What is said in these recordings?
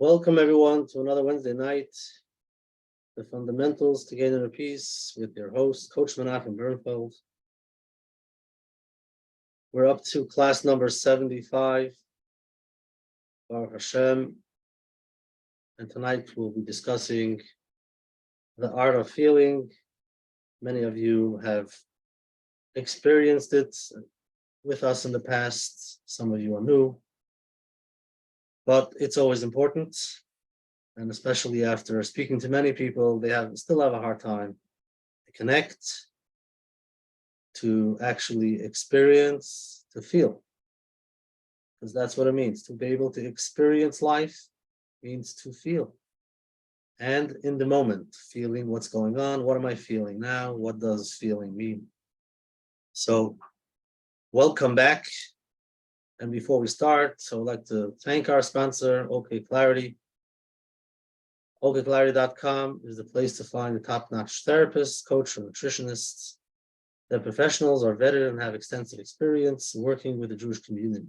Welcome everyone to another Wednesday night, the fundamentals to gain inner peace with your host, Coach Menachem Bernfeld. We're up to class number 75, Baruch Hashem, and tonight we'll be discussing the art of feeling. Many of you have experienced it with us in the past. Some of you are new, but it's always important. And especially after speaking to many people, they still have a hard time to connect, to actually experience, to feel. Because that's what it means. To be able to experience life means to feel. And in the moment, feeling what's going on. What am I feeling now? What does feeling mean? So, welcome back. And before we start, I'd like to thank our sponsor, OK Clarity. OKClarity.com is the place to find the top-notch therapists, coach, or nutritionists. Their professionals are vetted and have extensive experience working with the Jewish community.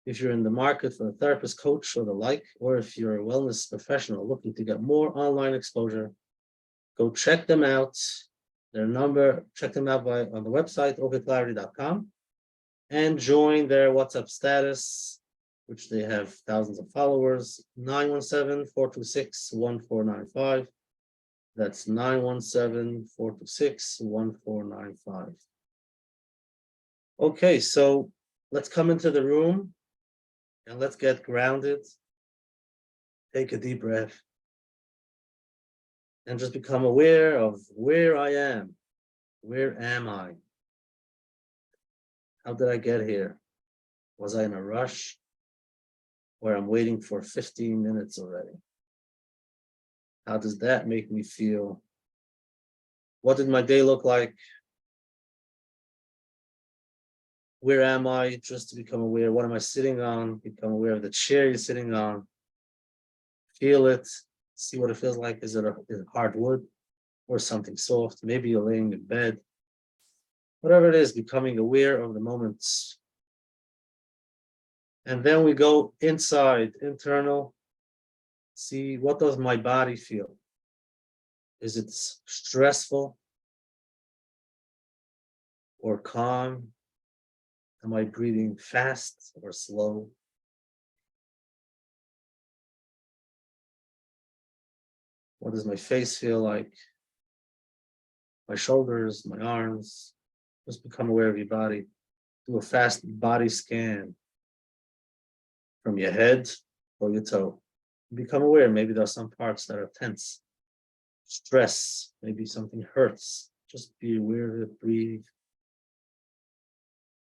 If you're in the market for a therapist, coach, or the like, or if you're a wellness professional looking to get more online exposure, go check them out. Their number, check them out on the website, OKClarity.com, and join their WhatsApp status, which they have thousands of followers, 917-426-1495. That's 917-426-1495. Okay, so let's come into the room and let's get grounded. Take a deep breath and just become aware of where I am. Where am I? How did I get here? Was I in a rush? Where I'm waiting for 15 minutes already? How does that make me feel? What did my day look like? Where am I? Just to become aware. What am I sitting on? Become aware of the chair you're sitting on. Feel it. See what it feels like. Is it hardwood or something soft? Maybe you're laying in bed. Whatever it is, becoming aware of the moments. And then we go inside, internal. See, what does my body feel? Is it stressful or calm? Am I breathing fast or slow? What does my face feel like? My shoulders, my arms. Just become aware of your body. Do a fast body scan from your head or your toe. Become aware, maybe there are some parts that are tense. Stress, maybe something hurts. Just be aware of it, breathe.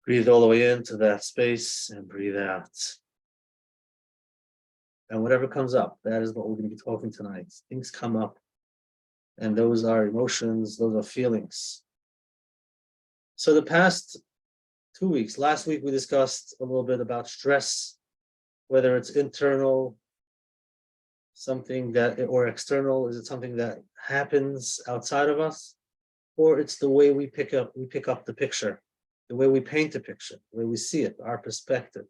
Breathe all the way into that space and breathe out. And whatever comes up, that is what we're going to be talking tonight. Things come up, and those are emotions, those are feelings. So the past 2 weeks, last week we discussed a little bit about stress, whether it's internal, something that, or external. Is it something that happens outside of us, or it's the way we pick up the picture, the way we paint the picture, the way we see it, our perspective.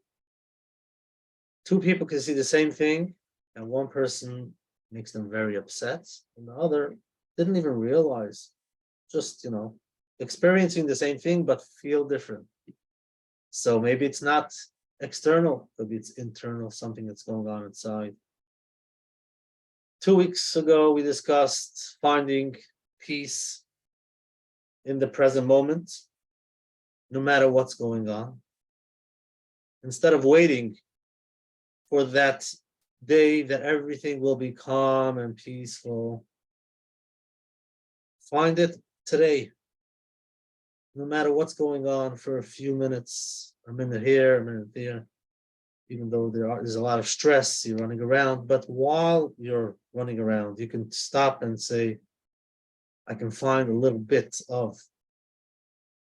Two people can see the same thing, and one person makes them very upset, and the other didn't even realize, just experiencing the same thing but feel different. So maybe it's not external, maybe it's internal, something that's going on inside. 2 weeks ago, we discussed finding peace in the present moment, no matter what's going on. Instead of waiting for that day that everything will be calm and peaceful, find it today, no matter what's going on, for a few minutes, a minute here, a minute there. Even though there's a lot of stress, you're running around, but while you're running around, you can stop and say, I can find a little bit of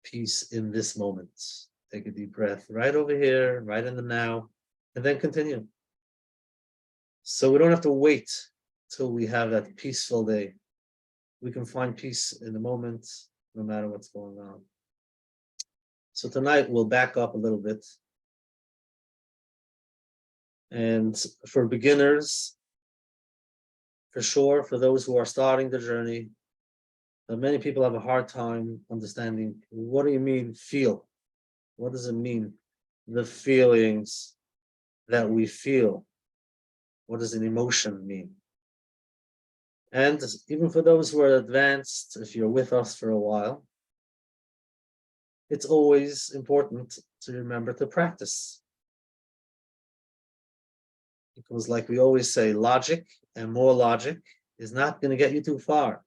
peace in this moment. Take a deep breath right over here, right in the now, and then continue. So we don't have to wait till we have that peaceful day. We can find peace in the moment, no matter what's going on. So tonight we'll back up a little bit. And for beginners, for sure, for those who are starting the journey, many people have a hard time understanding, what do you mean feel? What does it mean? The feelings that we feel. What does an emotion mean? And even for those who are advanced, if you're with us for a while, it's always important to remember to practice. Because like we always say, logic and more logic is not going to get you too far.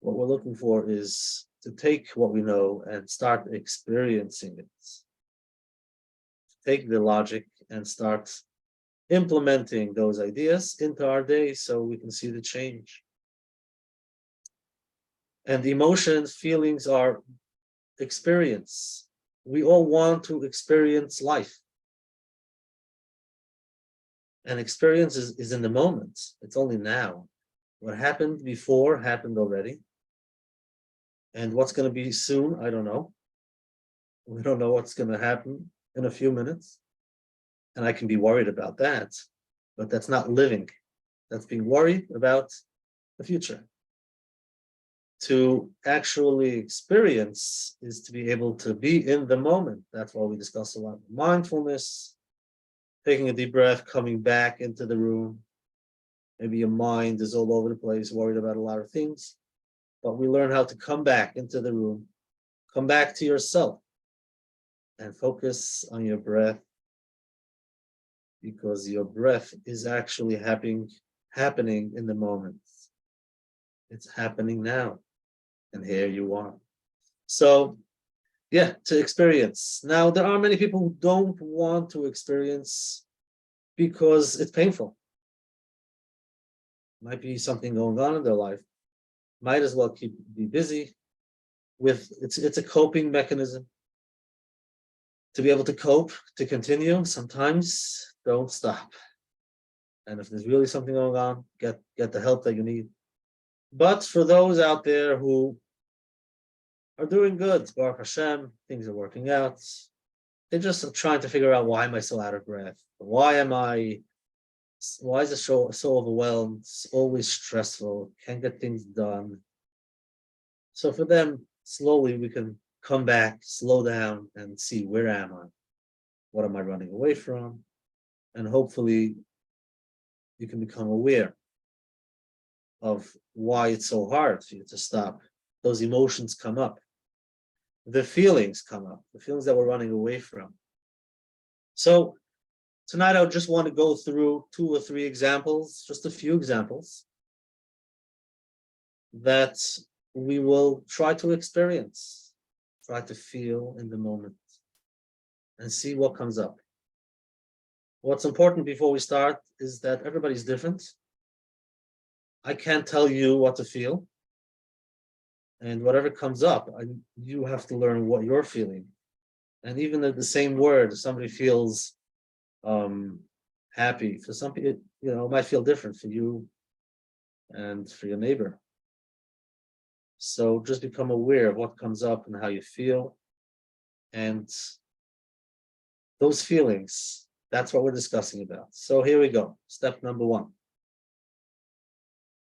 What we're looking for is to take what we know and start experiencing it. Take the logic and start implementing those ideas into our day so we can see the change. And emotions, feelings are experience. We all want to experience life. And experience is in the moment. It's only now. What happened before happened already. And what's going to be soon, I don't know. We don't know what's going to happen in a few minutes. And I can be worried about that, but that's not living. That's being worried about the future. To actually experience is to be able to be in the moment. That's why we discuss a lot. Mindfulness, taking a deep breath, coming back into the room. Maybe your mind is all over the place, worried about a lot of things. But we learn how to come back into the room, come back to yourself, and focus on your breath, because your breath is actually happening in the moment. It's happening now, and here you are. So, yeah, to experience. Now, there are many people who don't want to experience because it's painful. Might be something going on in their life. Might as well be busy with it's a coping mechanism. To be able to cope, to continue, sometimes don't stop. And if there's really something going on, get the help that you need. But for those out there who are doing good, Baruch Hashem, things are working out. They're just trying to figure out, why am I so out of breath? Why is it so overwhelmed? It's always stressful, can't get things done. So for them, slowly we can come back, slow down, and see, where am I? What am I running away from? And hopefully you can become aware of why it's so hard for you to stop. Those emotions come up. The feelings come up, the feelings that we're running away from. So tonight I just want to go through 2 or 3 examples, just a few examples, that we will try to experience, try to feel in the moment, and see what comes up. What's important before we start is that everybody's different. I can't tell you what to feel. And whatever comes up, you have to learn what you're feeling. And even at the same word, somebody feels happy. For some people, it might feel different for you and for your neighbor. So just become aware of what comes up and how you feel. And those feelings, that's what we're discussing about. So here we go. Step number 1.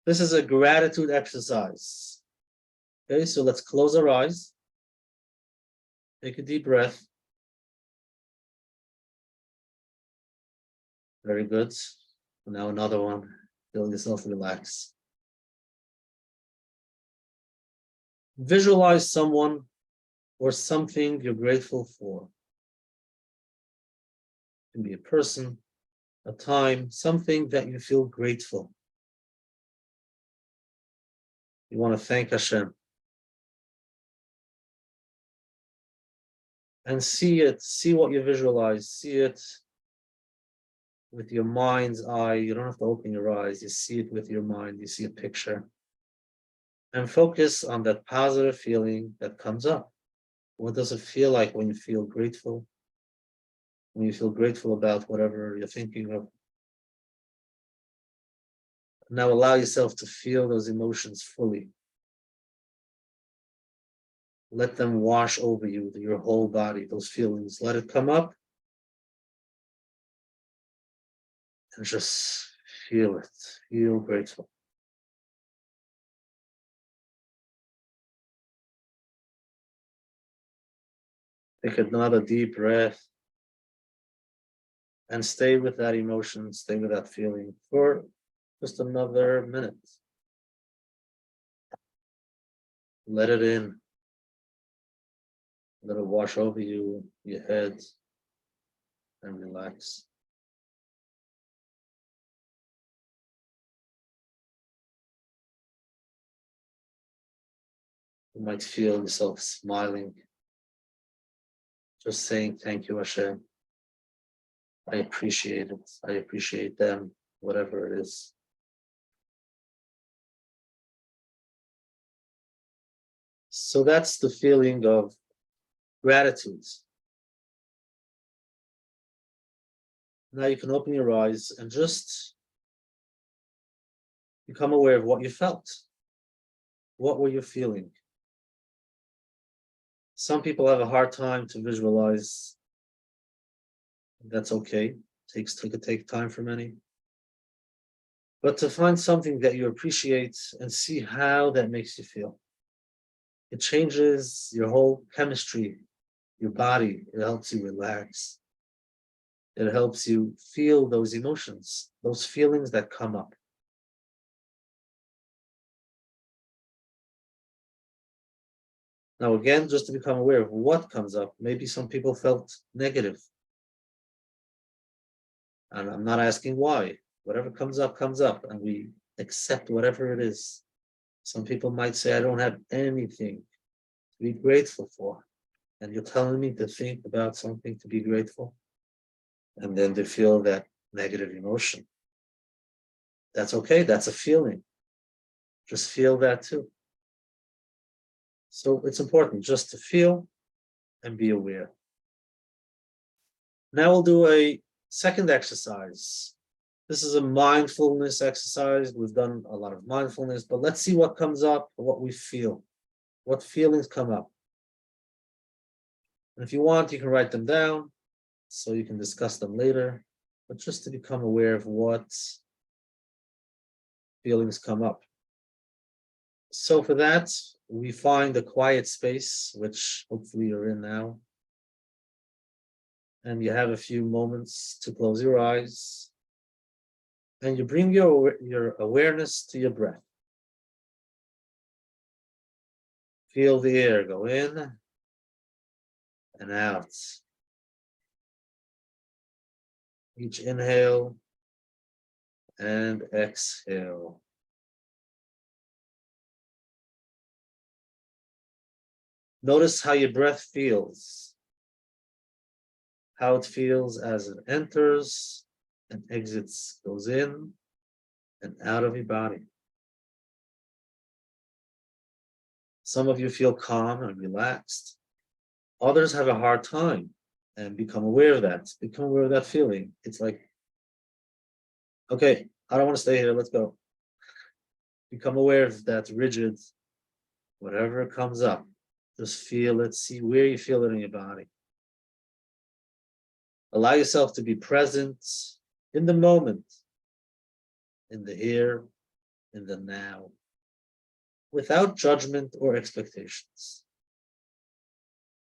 This is a gratitude exercise. Okay, so let's close our eyes. Take a deep breath. Very good. Now another one. Feel yourself relax. Visualize someone or something you're grateful for. It can be a person, a time, something that you feel grateful. You want to thank Hashem. And see it, see what you visualize, see it with your mind's eye. You don't have to open your eyes, you see it with your mind, you see a picture. And focus on that positive feeling that comes up. What does it feel like when you feel grateful? When you feel grateful about whatever you're thinking of. Now allow yourself to feel those emotions fully. Let them wash over you, your whole body, those feelings. Let it come up. And just feel it. Feel grateful. Take another deep breath and stay with that emotion, stay with that feeling for just another minute. Let it in. Let it wash over you, your head, and relax. You might feel yourself smiling, just saying, thank you, Hashem. I appreciate it. I appreciate them, whatever it is. So that's the feeling of gratitude. Now you can open your eyes and just become aware of what you felt. What were you feeling? Some people have a hard time to visualize. That's okay. It could take time for many. But to find something that you appreciate and see how that makes you feel. It changes your whole chemistry, your body. It helps you relax. It helps you feel those emotions, those feelings that come up. Now, again, just to become aware of what comes up, maybe some people felt negative. And I'm not asking why. Whatever comes up, and we accept whatever it is. Some people might say, I don't have anything to be grateful for. And you're telling me to think about something to be grateful. And then they feel that negative emotion. That's okay. That's a feeling. Just feel that too. So it's important just to feel and be aware. Now we'll do a second exercise. This is a mindfulness exercise. We've done a lot of mindfulness, but let's see what comes up, what we feel, what feelings come up. And if you want, you can write them down so you can discuss them later, but just to become aware of what feelings come up. So for that, we find a quiet space, which hopefully you're in now. And you have a few moments to close your eyes. And you bring your awareness to your breath. Feel the air go in and out. Each inhale and exhale. Notice how your breath feels. How it feels as it enters and exits, goes in and out of your body. Some of you feel calm and relaxed. Others have a hard time and become aware of that. Become aware of that feeling. It's like, okay, I don't want to stay here. Let's go. Become aware of that rigid, whatever comes up. Just feel it. See where you feel it in your body. Allow yourself to be present in the moment, in the here, in the now, without judgment or expectations.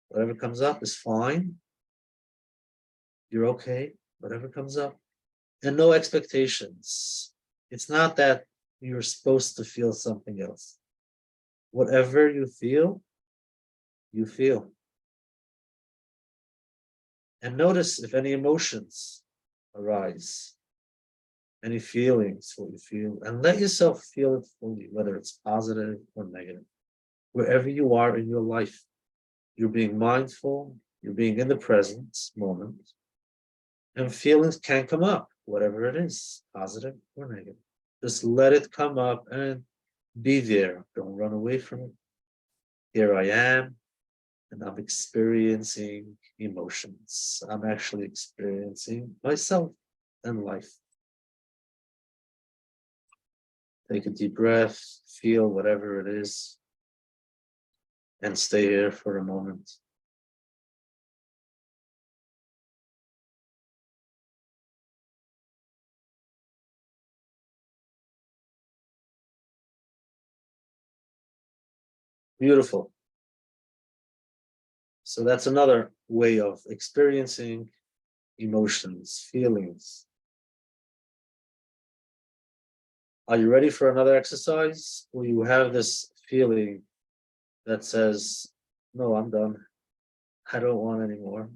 Whatever comes up is fine. You're okay. Whatever comes up. And no expectations. It's not that you're supposed to feel something else. Whatever you feel, you feel. And notice if any emotions arise, any feelings, what you feel, and let yourself feel it fully, whether it's positive or negative. Wherever you are in your life, you're being mindful, you're being in the present moment, and feelings can come up, whatever it is, positive or negative. Just let it come up and be there. Don't run away from it. Here I am, and I'm experiencing emotions. I'm actually experiencing myself and life. Take a deep breath, feel whatever it is, and stay here for a moment. Beautiful. So that's another way of experiencing emotions, feelings. Are you ready for another exercise? Will you have this feeling that says, no, I'm done. I don't want any more.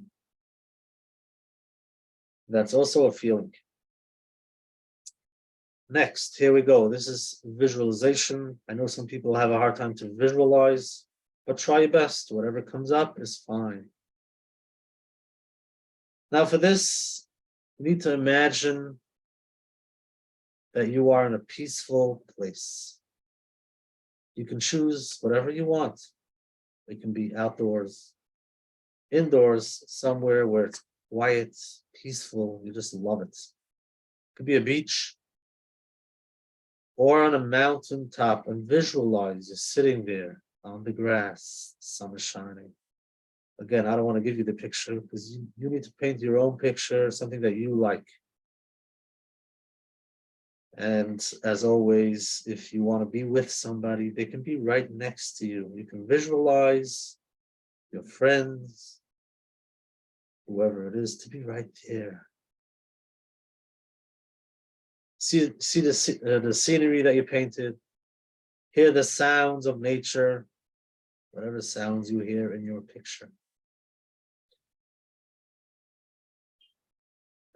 That's also a feeling. Next, here we go. This is visualization. I know some people have a hard time to visualize, but try your best. Whatever comes up is fine. Now for this, you need to imagine that you are in a peaceful place. You can choose whatever you want. It can be outdoors, indoors, somewhere where it's quiet, peaceful, you just love it. It could be a beach or on a mountain top, and visualize you're sitting there on the grass, the sun is shining. Again, I don't want to give you the picture because you need to paint your own picture, something that you like. And as always, if you want to be with somebody, they can be right next to you. You can visualize your friends, whoever it is, to be right there. See the scenery that you painted. Hear the sounds of nature, whatever sounds you hear in your picture.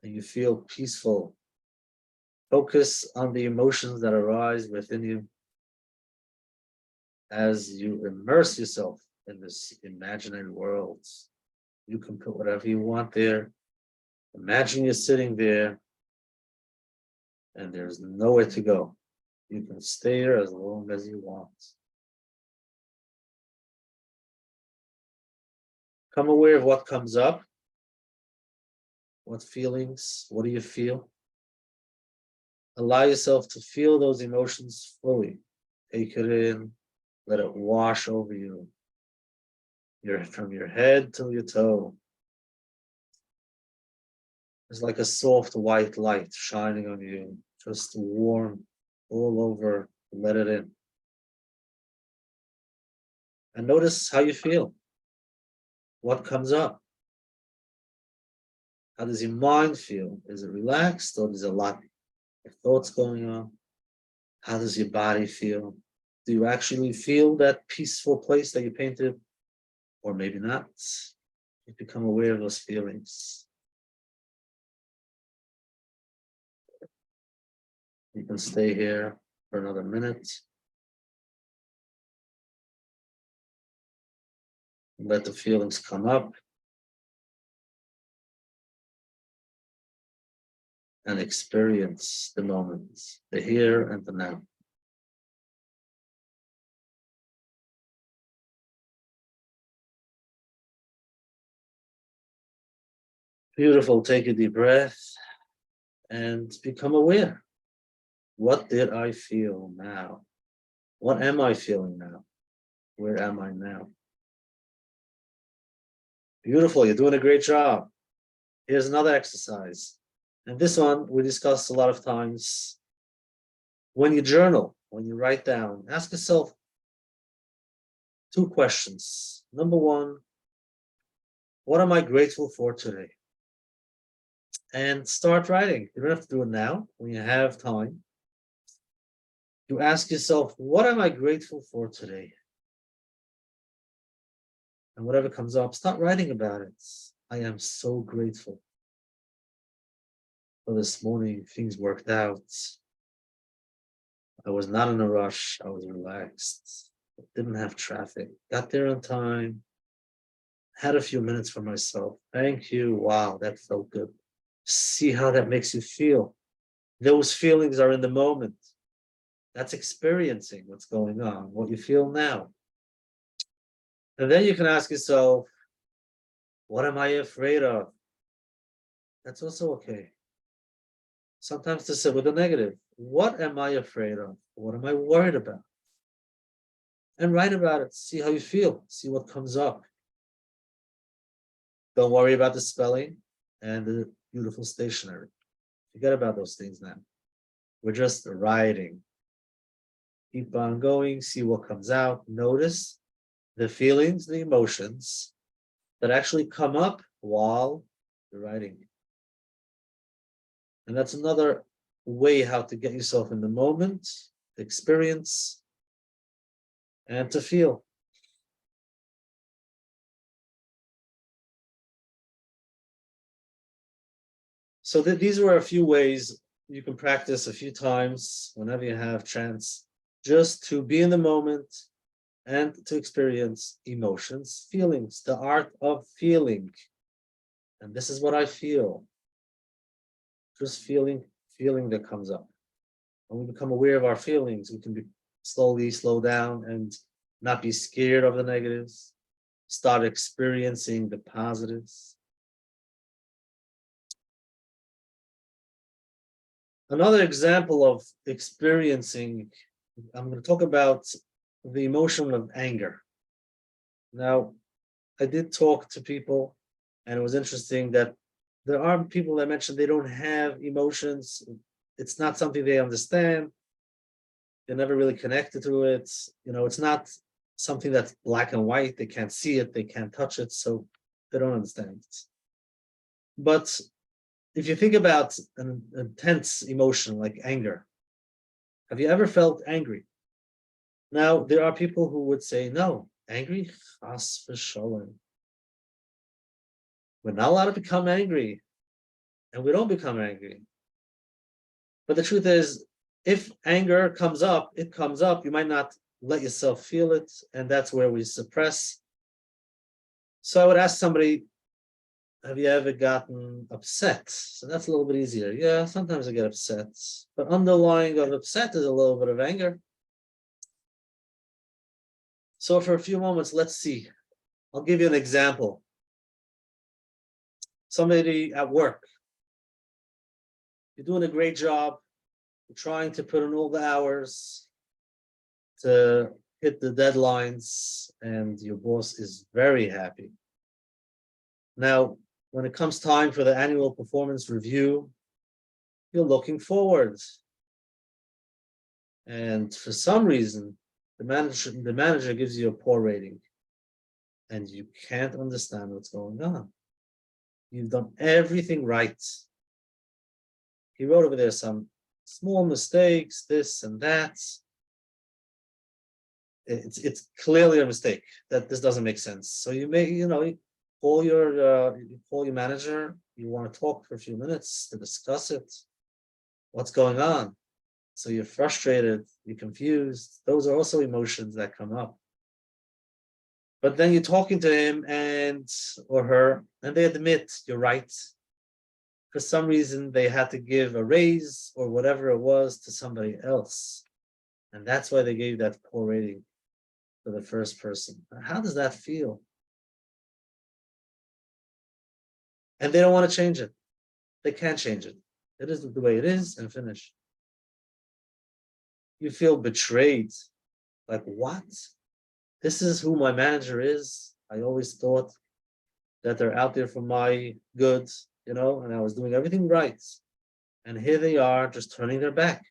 And you feel peaceful. Focus on the emotions that arise within you as you immerse yourself in this imaginary world. You can put whatever you want there. Imagine you're sitting there and there's nowhere to go. You can stay there as long as you want. Become aware of what comes up. What feelings, what do you feel? Allow yourself to feel those emotions fully. Take it in, let it wash over you. From your head to your toe. It's like a soft white light shining on you, just warm all over, let it in. And notice how you feel. What comes up? How does your mind feel? Is it relaxed or is it a lot of thoughts going on? How does your body feel? Do you actually feel that peaceful place that you painted? Or maybe not. You become aware of those feelings. You can stay here for another minute. Let the feelings come up. And experience the moment, the here and the now. Beautiful. Take a deep breath and become aware. What did I feel now? What am I feeling now? Where am I now? Beautiful. You're doing a great job. Here's another exercise. And this one we discussed a lot of times. When you journal, when you write down, ask yourself 2 questions. Number 1, what am I grateful for today? And start writing. You don't have to do it now. When you have time, you ask yourself, what am I grateful for today? And whatever comes up, start writing about it. I am so grateful for this morning. Things worked out. I was not in a rush. I was relaxed. Didn't have traffic. Got there on time. Had a few minutes for myself. Thank you. Wow, that felt good. See how that makes you feel. Those feelings are in the moment. That's experiencing what's going on, what you feel now. And then you can ask yourself, what am I afraid of? That's also okay. Sometimes to sit with the negative. What am I afraid of? What am I worried about? And write about it. See how you feel. See what comes up. Don't worry about the spelling and the beautiful stationery. Forget about those things now. We're just writing. Keep on going, see what comes out. Notice the feelings, the emotions that actually come up while you're writing. And that's another way how to get yourself in the moment, to experience, and to feel. So these were a few ways you can practice a few times whenever you have chance, just to be in the moment and to experience emotions, feelings, the art of feeling. And this is what I feel. Just feeling that comes up. When we become aware of our feelings, we can slowly slow down and not be scared of the negatives, start experiencing the positives. Another example of experiencing, I'm going to talk about the emotion of anger. Now, I did talk to people, and it was interesting that there are people that mentioned they don't have emotions. It's not something they understand. They're never really connected to it. It's not something that's black and white. They can't see it, they can't touch it, so they don't understand it. But if you think about an intense emotion like anger, have you ever felt angry? Now, there are people who would say, no, angry, chas v'sholem. We're not allowed to become angry, and we don't become angry. But the truth is, if anger comes up, it comes up. You might not let yourself feel it, and that's where we suppress. So I would ask somebody, have you ever gotten upset? So that's a little bit easier. Yeah, sometimes I get upset, but underlying of upset is a little bit of anger. So for a few moments, let's see. I'll give you an example. Somebody at work, you're doing a great job, you're trying to put in all the hours to hit the deadlines, and your boss is very happy. Now, when it comes time for the annual performance review, you're looking forward. And for some reason, the manager gives you a poor rating, and you can't understand what's going on. You've done everything right. He wrote over there some small mistakes, this and that. It's clearly a mistake that this doesn't make sense. So you call your manager. You want to talk for a few minutes to discuss it. What's going on? So you're frustrated, you're confused. Those are also emotions that come up. But then you're talking to him or her, and they admit you're right. For some reason, they had to give a raise or whatever it was to somebody else. And that's why they gave that poor rating for the first person. How does that feel? And they don't want to change it. They can't change it. It is the way it is, and finish. You feel betrayed. Like, what? This is who my manager is. I always thought that they're out there for my good, and I was doing everything right. And here they are just turning their back.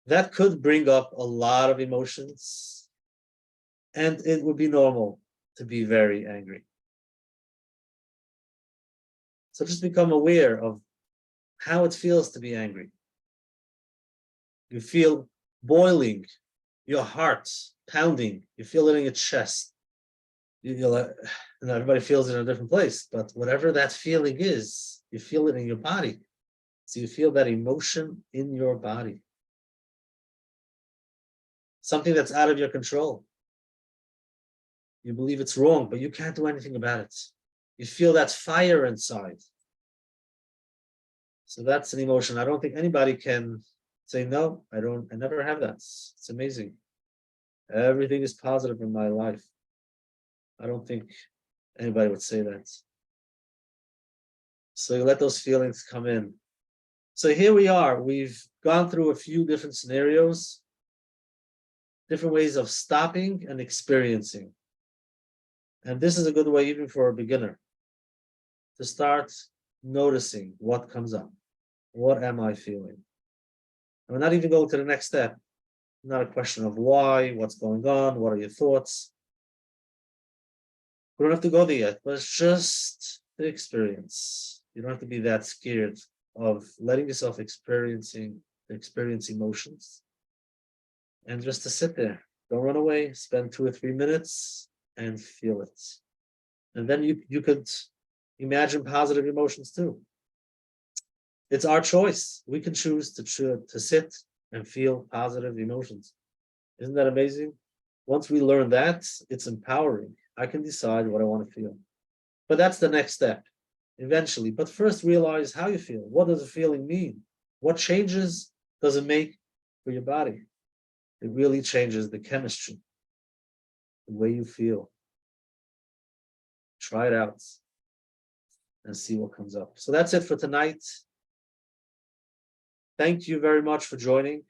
That could bring up a lot of emotions, and it would be normal to be very angry. So just become aware of how it feels to be angry. You feel boiling, your heart pounding, you feel it in your chest. Everybody feels it in a different place, but whatever that feeling is, you feel it in your body. So you feel that emotion in your body. Something that's out of your control. You believe it's wrong, but you can't do anything about it. You feel that fire inside. So that's an emotion. I don't think anybody can say, no, I never have that. It's amazing. Everything is positive in my life. I don't think anybody would say that. So you let those feelings come in. So here we are. We've gone through a few different scenarios, different ways of stopping and experiencing. And this is a good way even for a beginner to start noticing what comes up. What am I feeling? And we're not even going to the next step. Not a question of why, what's going on, what are your thoughts. We don't have to go there yet, but it's just the experience. You don't have to be that scared of letting yourself experience emotions, and just to sit there. Don't run away. Spend 2 or 3 minutes and feel it. And then you could imagine positive emotions too. It's our choice. We can choose to sit and feel positive emotions. Isn't that amazing? Once we learn that, it's empowering. I can decide what I want to feel. But that's the next step eventually. But first, realize how you feel. What does a feeling mean? What changes does it make for your body? It really changes the chemistry, the way you feel. Try it out and see what comes up. So that's it for tonight. Thank you very much for joining,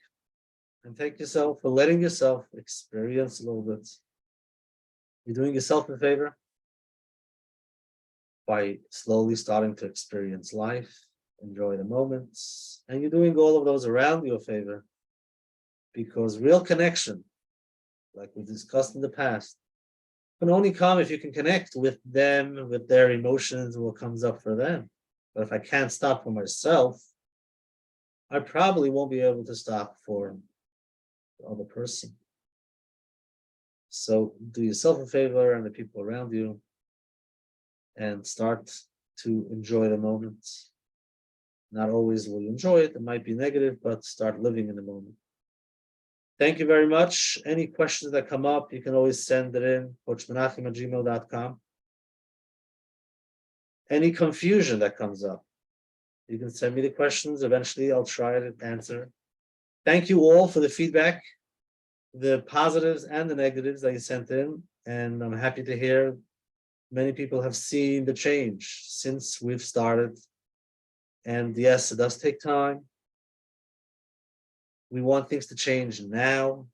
and thank yourself for letting yourself experience a little bit. You're doing yourself a favor by slowly starting to experience life, enjoy the moments, and you're doing all of those around you a favor, because real connection, like we discussed in the past, can only come if you can connect with them, with their emotions, and what comes up for them. But if I can't stop for myself, I probably won't be able to stop for the other person. So do yourself a favor and the people around you, and start to enjoy the moment. Not always will you enjoy it. It might be negative, but start living in the moment. Thank you very much. Any questions that come up, you can always send it in, coachmenachem@gmail.com. Any confusion that comes up, you can send me the questions. Eventually, I'll try to answer. Thank you all for the feedback, the positives and the negatives that you sent in. And I'm happy to hear many people have seen the change since we've started. And yes, it does take time. We want things to change now,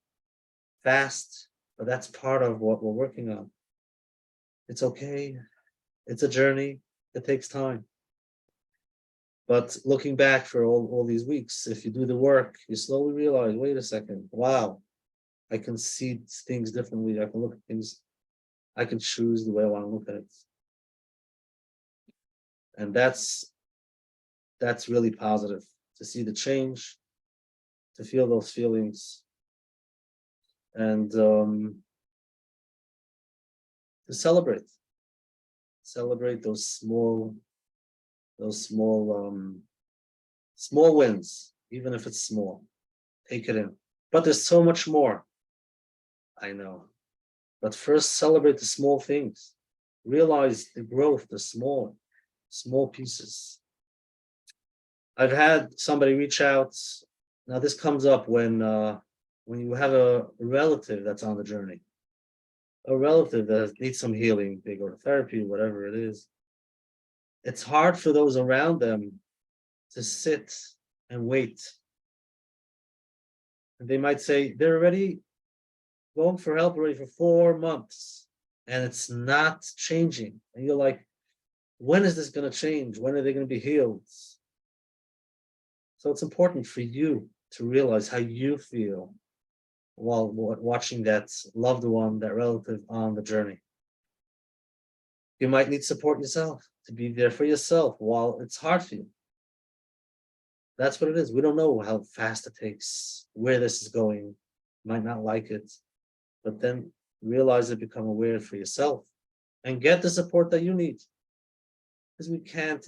fast, but that's part of what we're working on. It's okay. It's a journey. It takes time. But looking back for all these weeks, if you do the work, you slowly realize, wait a second, wow, I can see things differently. I can look at things, I can choose the way I want to look at it. And that's really positive, to see the change, to feel those feelings, and to celebrate those small wins, even if it's small. Take it in. But there's so much more. I know. But first, celebrate the small things. Realize the growth, the small pieces. I've had somebody reach out. Now, this comes up when you have a relative that's on the journey, a relative that needs some healing, they go to therapy, whatever it is. It's hard for those around them to sit and wait. And they might say they're already going for help already for 4 months and it's not changing. And you're like, when is this going to change? When are they going to be healed? So it's important for you to realize how you feel while watching that loved one, that relative on the journey. You might need support yourself, to be there for yourself while it's hard for you. That's what it is. We don't know how fast it takes, where this is going. Might not like it, but then realize it, become aware for yourself, and get the support that you need. Because we can't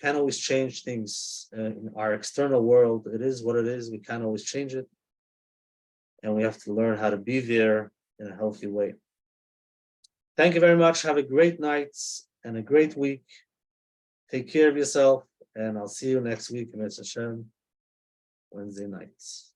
always change things in our external world. It is what it is. We can't always change it. And we have to learn how to be there in a healthy way. Thank you very much. Have a great night and a great week. Take care of yourself, and I'll see you next week in Menachem, Wednesday nights.